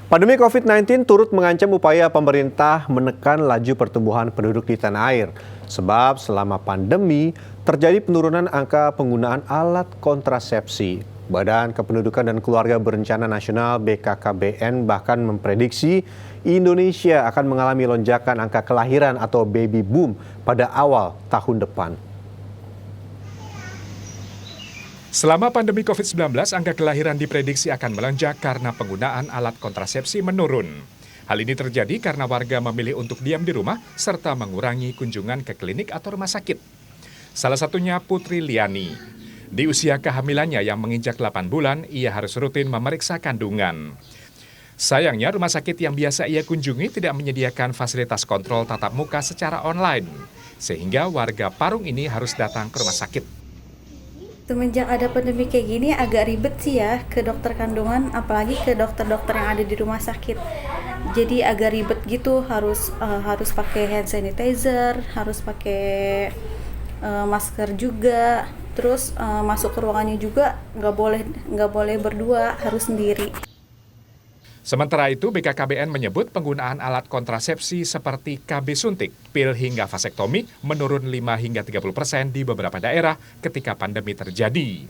Pandemi COVID-19 turut mengancam upaya pemerintah menekan laju pertumbuhan penduduk di tanah air. Sebab selama pandemi terjadi penurunan angka penggunaan alat kontrasepsi. Badan Kependudukan dan Keluarga Berencana Nasional BKKBN bahkan memprediksi Indonesia akan mengalami lonjakan angka kelahiran atau baby boom pada awal tahun depan. Selama pandemi COVID-19, angka kelahiran diprediksi akan melonjak karena penggunaan alat kontrasepsi menurun. Hal ini terjadi karena warga memilih untuk diam di rumah serta mengurangi kunjungan ke klinik atau rumah sakit. Salah satunya Putri Liani. Di usia kehamilannya yang menginjak 8 bulan, ia harus rutin memeriksa kandungan. Sayangnya, rumah sakit yang biasa ia kunjungi tidak menyediakan fasilitas kontrol tatap muka secara online, sehingga warga Parung ini harus datang ke rumah sakit. Semenjak ada pandemi kayak gini agak ribet sih ya ke dokter kandungan, apalagi ke dokter-dokter yang ada di rumah sakit. Jadi agak ribet gitu, harus pakai hand sanitizer, harus pakai masker juga. Terus masuk ke ruangannya juga nggak boleh berdua, harus sendiri. Sementara itu, BKKBN menyebut penggunaan alat kontrasepsi seperti KB suntik, pil hingga vasektomi menurun 5 hingga 30% di beberapa daerah ketika pandemi terjadi.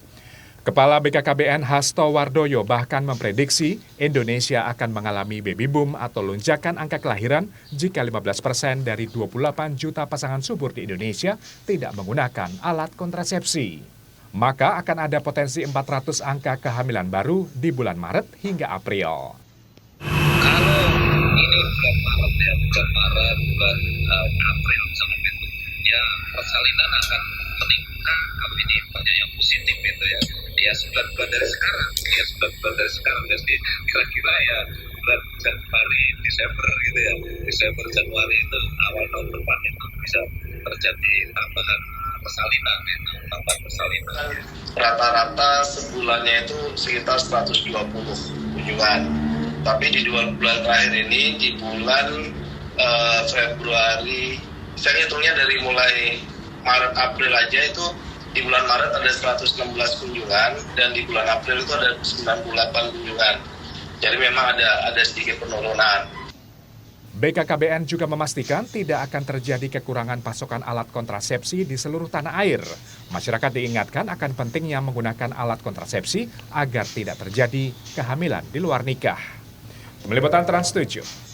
Kepala BKKBN Hasto Wardoyo bahkan memprediksi Indonesia akan mengalami baby boom atau lonjakan angka kelahiran jika 15% dari 28 juta pasangan subur di Indonesia tidak menggunakan alat kontrasepsi. Maka akan ada potensi 400 angka kehamilan baru di bulan Maret hingga April. Kalau ini bulan Maret, bulan April sampai itu, ya persalinan akan meningkat. Tapi ini banyak yang positif itu ya. Ya 9 bulan dari sekarang, jadi kira-kira ya bulan Januari, Desember gitu ya. Desember, Januari itu awal tahun depan itu bisa terjadi tambahan persalinan. Rata-rata sebulannya itu sekitar 120 kunjungan. Tapi di 2 bulan terakhir ini, di bulan Februari, saya hitungnya dari mulai Maret April aja itu, di bulan Maret ada 116 kunjungan, dan di bulan April itu ada 98 kunjungan. Jadi memang ada sedikit penurunan. BKKBN juga memastikan tidak akan terjadi kekurangan pasokan alat kontrasepsi di seluruh tanah air. Masyarakat diingatkan akan pentingnya menggunakan alat kontrasepsi agar tidak terjadi kehamilan di luar nikah. Tim Liputan Trans 7.